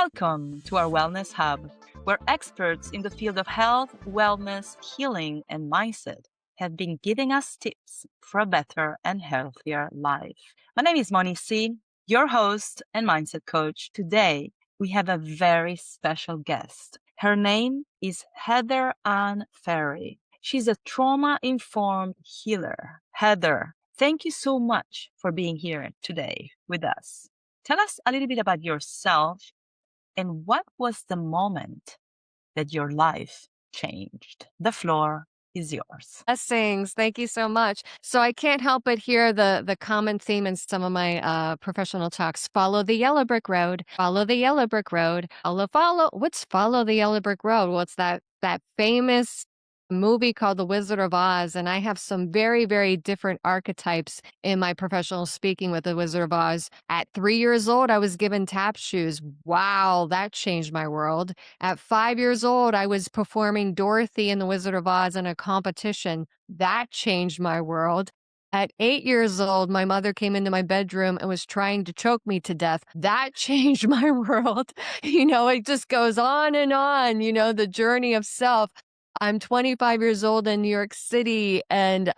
Welcome to our Wellness Hub, where experts in the field of health, wellness, healing, and mindset have been giving us tips for a better and healthier life. My name is Moni C, your host and mindset coach. Today, we have a very special guest. Her name is Ann Ferri. She's a trauma-informed healer. Heather, thank you so much for being here today with us. Tell us a little bit about yourself and what was the moment that your life changed. The floor is yours. Blessings. Thank you so much. So I can't help but hear the common theme in some of my professional talks. Follow the yellow brick road. Follow the yellow brick road. Follow. What's follow the yellow brick road? Well, it's that famous movie called The Wizard of Oz, and I have some very very different archetypes in my professional speaking with The Wizard of Oz. At 3 years old, I was given tap shoes. Wow, that changed my world. At 5 years old, I was performing Dorothy in The Wizard of Oz in a competition. That changed my world. At 8 years old, my mother came into my bedroom and was trying to choke me to death. That changed my world. It just goes on and on, the journey of self. I'm 25 years old in New York City and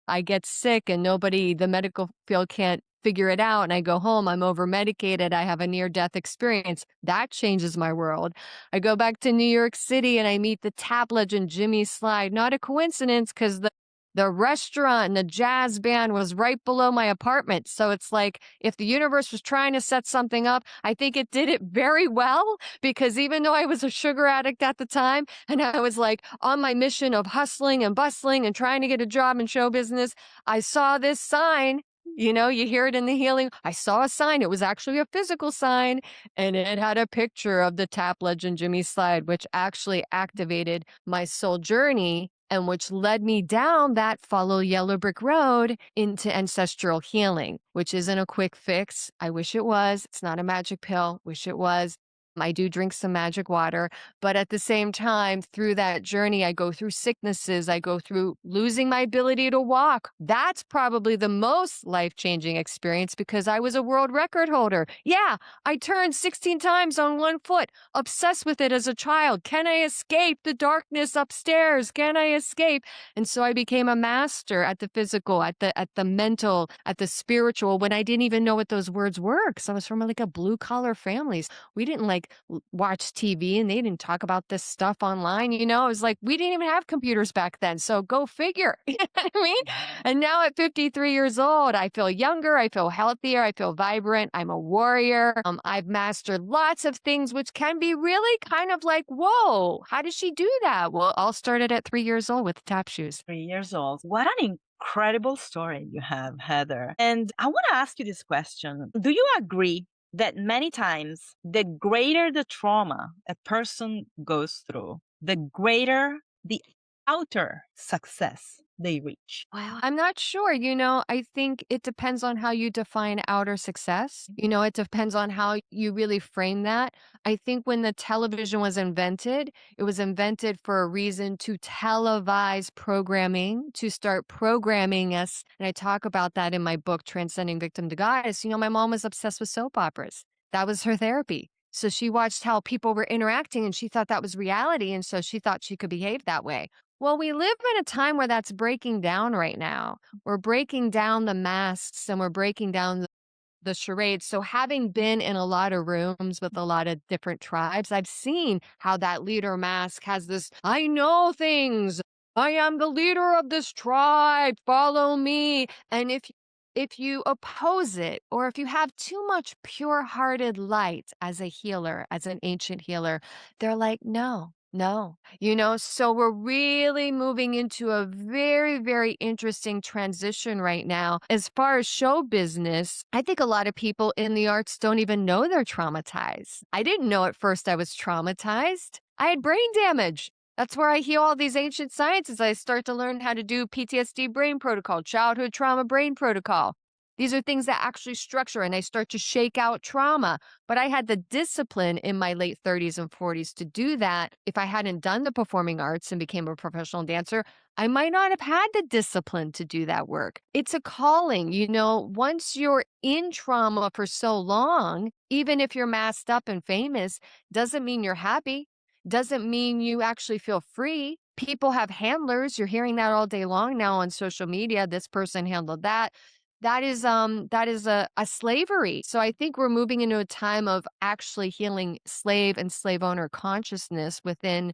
I get sick and the medical field can't figure it out. And I go home, I'm over medicated. I have a near death experience. That changes my world. I go back to New York City and I meet the tap legend, Jimmy Slide. Not a coincidence because the restaurant and the jazz band was right below my apartment. So it's like if the universe was trying to set something up, I think it did it very well because even though I was a sugar addict at the time and I was like on my mission of hustling and bustling and trying to get a job in show business, I saw this sign. You hear it in the healing. I saw a sign. It was actually a physical sign, and it had a picture of the tap legend Jimmy Slide, which actually activated my soul journey and which led me down that follow yellow brick road into ancestral healing, which isn't a quick fix. I wish it was. It's not a magic pill. Wish it was. I do drink some magic water, but at the same time, through that journey, I go through sicknesses. I go through losing my ability to walk. That's probably the most life-changing experience because I was a world record holder. Yeah, I turned 16 times on one foot, obsessed with it as a child. Can I escape the darkness upstairs? Can I escape? And so I became a master at the physical, at the mental, at the spiritual when I didn't even know what those words were because I was from like a blue-collar family. We didn't watch TV and they didn't talk about this stuff online. It was like we didn't even have computers back then. So go figure. You know what I mean? And now at 53 years old, I feel younger. I feel healthier. I feel vibrant. I'm a warrior. I've mastered lots of things, which can be really kind of like, whoa, how did she do that? Well, it all started at 3 years old with tap shoes. 3 years old. What an incredible story you have, Heather. And I want to ask you this question. Do you agree that many times the greater the trauma a person goes through, the greater the outer success they reach? Well, I'm not sure. I think it depends on how you define outer success. It depends on how you really frame that. I think when the television was invented, it was invented for a reason to televise programming, to start programming us. And I talk about that in my book, Transcending Victim to Goddess. My mom was obsessed with soap operas. That was her therapy. So she watched how people were interacting and she thought that was reality. And so she thought she could behave that way. Well, we live in a time where that's breaking down right now. We're breaking down the masks and we're breaking down the charades. So, having been in a lot of rooms with a lot of different tribes, I've seen how that leader mask has this I know things. I am the leader of this tribe. Follow me. And if you oppose it, or if you have too much pure hearted light as a healer, as an ancient healer, they're like, no, no, so we're really moving into a very, very interesting transition right now. As far as show business, I think a lot of people in the arts don't even know they're traumatized. I didn't know at first I was traumatized. I had brain damage. That's where I heal all these ancient sciences. I start to learn how to do PTSD brain protocol, childhood trauma brain protocol. These are things that actually structure and I start to shake out trauma. But I had the discipline in my late 30s and 40s to do that. If I hadn't done the performing arts and became a professional dancer, I might not have had the discipline to do that work. It's a calling. Once you're in trauma for so long, even if you're masked up and famous, doesn't mean you're happy, doesn't mean you actually feel free. People have handlers. You're hearing that all day long now on social media. This person handled that. That is a slavery. So I think we're moving into a time of actually healing slave and slave owner consciousness within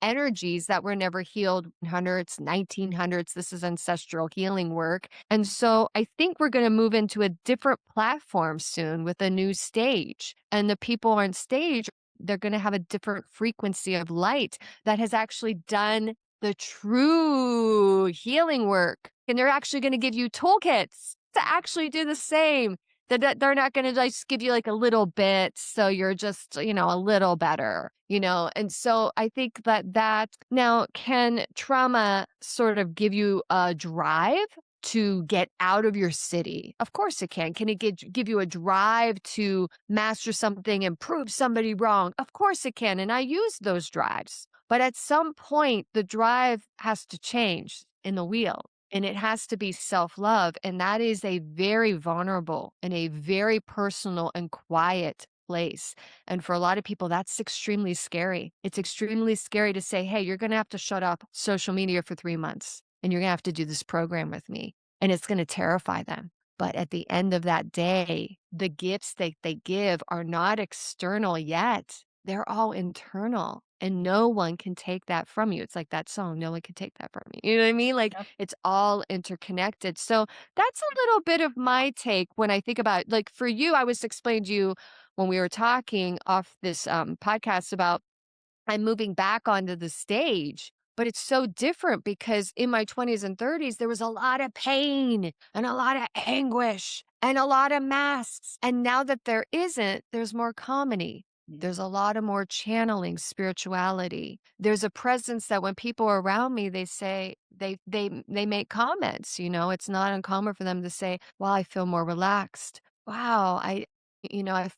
energies that were never healed 100s, 1900s. This is ancestral healing work. And so I think we're going to move into a different platform soon with a new stage. And the people on stage, they're going to have a different frequency of light that has actually done the true healing work. And they're actually going to give you toolkits to actually do the same. That they're not going to just give you like a little bit, so you're just, a little better, And so I think that now, can trauma sort of give you a drive to get out of your city? Of course it can. Can it give you a drive to master something and prove somebody wrong? Of course it can. And I use those drives. But at some point, the drive has to change in the wheel. And it has to be self-love, and that is a very vulnerable and a very personal and quiet place. And for a lot of people, that's extremely scary. It's extremely scary to say, hey, you're going to have to shut up social media for 3 months, and you're going to have to do this program with me. And it's going to terrify them. But at the end of that day, the gifts they give are not external yet. They're all internal. And no one can take that from you. It's like that song, no one can take that from me. You know what I mean? Like Yep. it's all interconnected. So that's a little bit of my take when I think about, like, for you, I was explaining to you when we were talking off this podcast about I'm moving back onto the stage. But it's so different because in my 20s and 30s, there was a lot of pain and a lot of anguish and a lot of masks. And now that there isn't, there's more comedy. Yeah. There's a lot of more channeling spirituality. There's a presence that when people are around me, they say they make comments, it's not uncommon for them to say, "Wow, I feel more relaxed. Wow, I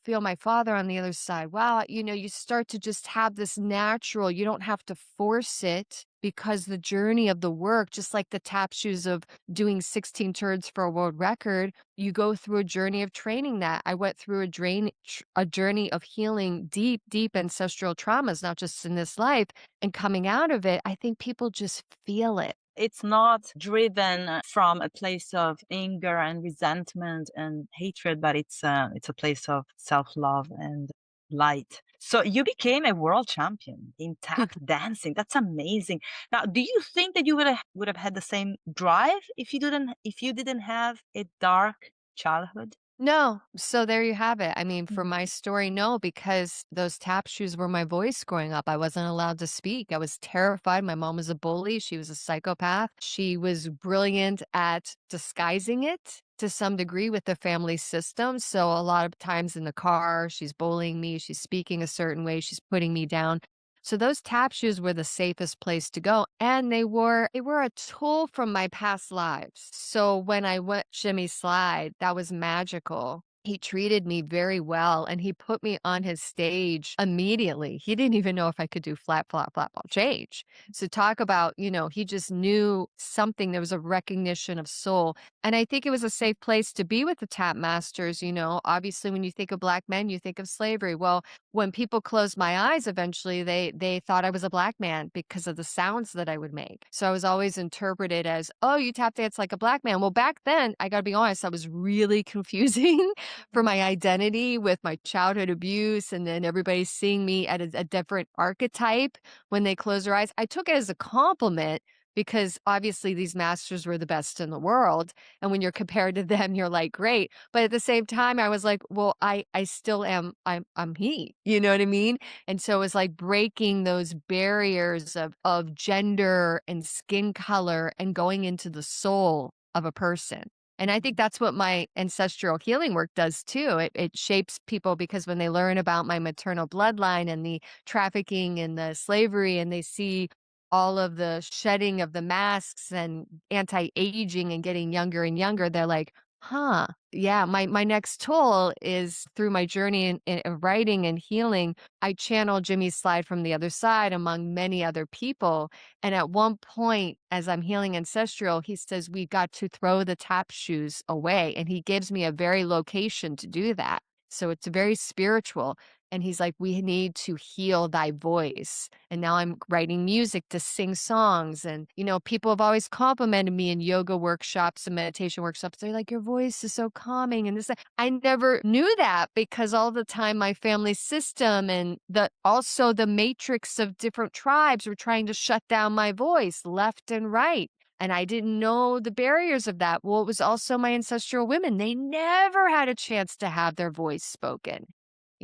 feel my father on the other side. Wow, you start to just have this natural, you don't have to force it because the journey of the work, just like the tap shoes of doing 16 turns for a world record, you go through a journey of training that. I went through a journey of healing deep, deep ancestral traumas, not just in this life, and coming out of it. I think people just feel it. It's not driven from a place of anger and resentment and hatred, but it's a place of self-love and light. So you became a world champion in tap dancing. That's amazing. Now, do you think that you would have had the same drive if you didn't have a dark childhood? No. So there you have it. I mean, for Mhm. my story, no, because those tap shoes were my voice growing up. I wasn't allowed to speak. I was terrified. My mom was a bully. She was a psychopath. She was brilliant at disguising it to some degree with the family system. So a lot of times in the car, she's bullying me. She's speaking a certain way. She's putting me down. So those tap shoes were the safest place to go, and they were a tool from my past lives. So when I went shimmy slide, that was magical. He treated me very well, and he put me on his stage immediately. He didn't even know if I could do flat, flat, flat ball change. So talk about, he just knew something. There was a recognition of soul. And I think it was a safe place to be with the tap masters. Obviously when you think of black men, you think of slavery. Well, when people closed my eyes, eventually they thought I was a black man because of the sounds that I would make. So I was always interpreted as, oh, you tap dance like a black man. Well, back then, I got to be honest, that was really confusing for my identity with my childhood abuse, and then everybody seeing me at a different archetype when they close their eyes. I took it as a compliment because obviously these masters were the best in the world. And when you're compared to them, you're like, great. But at the same time, I was like, well, I still am, I'm he, you know what I mean? And so it was like breaking those barriers of gender and skin color and going into the soul of a person. And I think that's what my ancestral healing work does too. It shapes people because when they learn about my maternal bloodline and the trafficking and the slavery, and they see all of the shedding of the masks and anti-aging and getting younger and younger, they're like, Huh. Yeah, my next tool is through my journey in writing and healing. I channel Jimmy's slide from the other side among many other people. And at one point, as I'm healing ancestral, he says, we got to throw the tap shoes away. And he gives me a very location to do that. So it's very spiritual. And he's like, we need to heal thy voice. And now I'm writing music to sing songs. And, people have always complimented me in yoga workshops and meditation workshops. They're like, your voice is so calming. And this, I never knew that because all the time my family system and also the matrix of different tribes were trying to shut down my voice left and right. And I didn't know the barriers of that. Well, it was also my ancestral women. They never had a chance to have their voice spoken.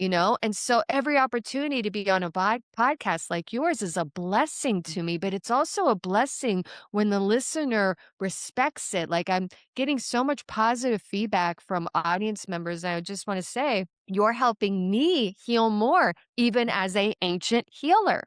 And so every opportunity to be on a podcast like yours is a blessing to me, but it's also a blessing when the listener respects it. Like I'm getting so much positive feedback from audience members. And I just want to say, you're helping me heal more, even as a ancient healer.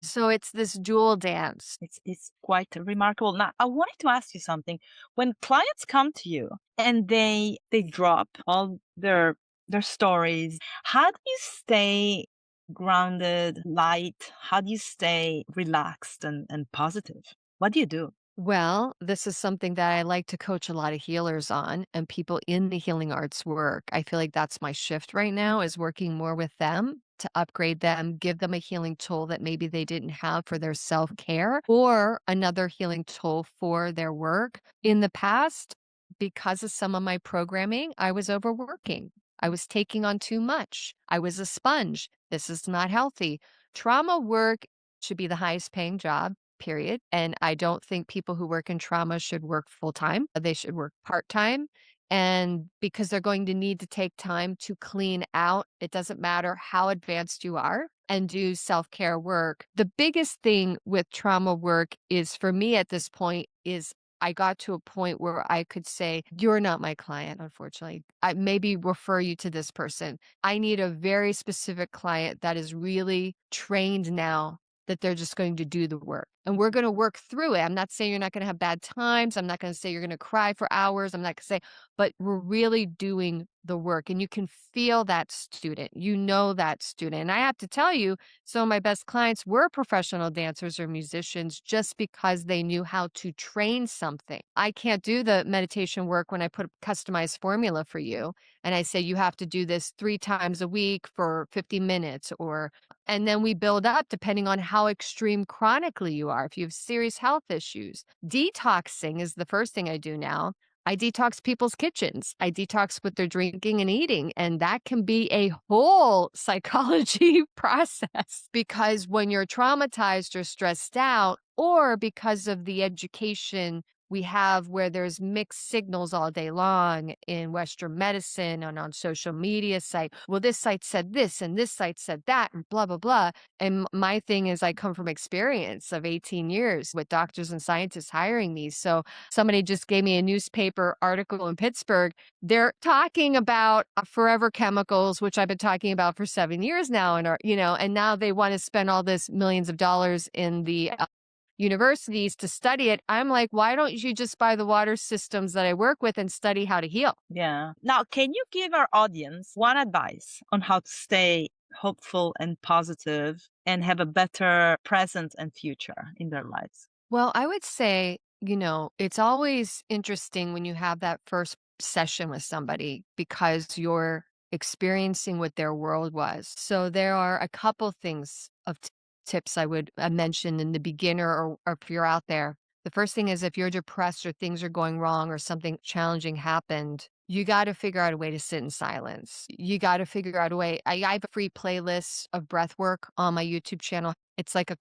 So it's this dual dance. It's quite remarkable. Now, I wanted to ask you something. When clients come to you and they drop all their stories, how do you stay grounded, light? How do you stay relaxed and positive? What do you do? Well, this is something that I like to coach a lot of healers on and people in the healing arts work. I feel like that's my shift right now is working more with them to upgrade them, give them a healing tool that maybe they didn't have for their self-care or another healing tool for their work. In the past, because of some of my programming, I was overworking. I was taking on too much. I was a sponge. This is not healthy. Trauma work should be the highest paying job, period. And I don't think people who work in trauma should work full time. They should work part time. And because they're going to need to take time to clean out, it doesn't matter how advanced you are and do self care work. The biggest thing with trauma work is for me at this point is I got to a point where I could say, you're not my client, unfortunately. I maybe refer you to this person. I need a very specific client that is really trained now that they're just going to do the work. And we're going to work through it. I'm not saying you're not going to have bad times. I'm not going to say you're going to cry for hours. I'm not going to say, but we're really doing the work. And you can feel that student. You know that student. And I have to tell you, some of my best clients were professional dancers or musicians just because they knew how to train something. I can't do the meditation work when I put a customized formula for you. And I say, you have to do this 3 times a week for 50 minutes and then we build up depending on how extreme chronically you are. If you have serious health issues, detoxing is the first thing I do now. I detox people's kitchens. I detox what they're drinking and eating. And that can be a whole psychology process because when you're traumatized or stressed out, or because of the education we have where there's mixed signals all day long in Western medicine and on social media site. Well, this site said this and this site said that and blah, blah, blah. And my thing is I come from experience of 18 years with doctors and scientists hiring me. So somebody just gave me a newspaper article in Pittsburgh. They're talking about forever chemicals, which I've been talking about for 7 years now. And now they want to spend all this millions of dollars in the universities to study it. I'm like, why don't you just buy the water systems that I work with and study how to heal? Yeah. Now, can you give our audience one advice on how to stay hopeful and positive and have a better present and future in their lives? Well, I would say, it's always interesting when you have that first session with somebody because you're experiencing what their world was. So there are a couple things of tips I would mention in the beginner or if you're out there. The first thing is if you're depressed or things are going wrong or something challenging happened, you got to figure out a way to sit in silence. You got to figure out a way. I have a free playlist of breath work on my YouTube channel. It's like a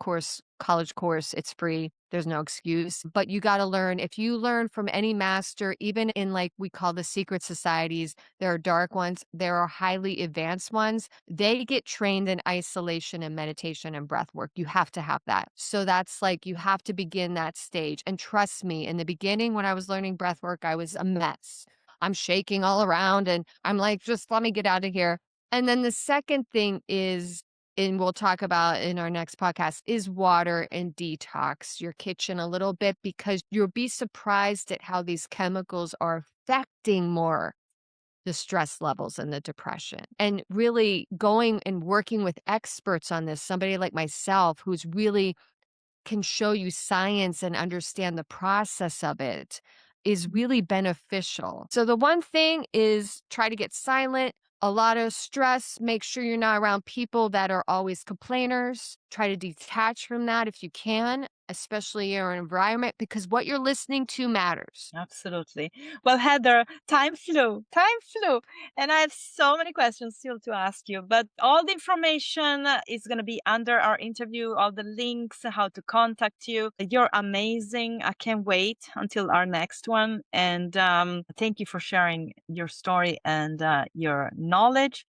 college course. It's free. There's no excuse. But you got to learn. If you learn from any master, even in like we call the secret societies, there are dark ones, there are highly advanced ones. They get trained in isolation and meditation and breath work. You have to have that. So that's like you have to begin that stage. And trust me, in the beginning, when I was learning breath work, I was a mess. I'm shaking all around and I'm like, just let me get out of here. And then the second thing is, and we'll talk about in our next podcast, is water and detox your kitchen a little bit because you'll be surprised at how these chemicals are affecting more the stress levels and the depression. And really going and working with experts on this, somebody like myself who's really can show you science and understand the process of it is really beneficial. So the one thing is try to get silent. A lot of stress, make sure you're not around people that are always complainers. Try to detach from that if you can, especially your environment, because what you're listening to matters. Absolutely. Well, Heather, time flew. And I have so many questions still to ask you, but all the information is going to be under our interview, all the links, how to contact you. You're amazing. I can't wait until our next one. And thank you for sharing your story and your knowledge.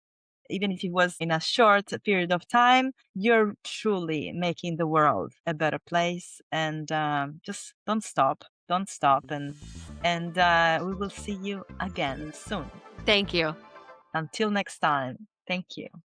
Even if it was in a short period of time, you're truly making the world a better place. And just don't stop. Don't stop. And we will see you again soon. Thank you. Until next time. Thank you.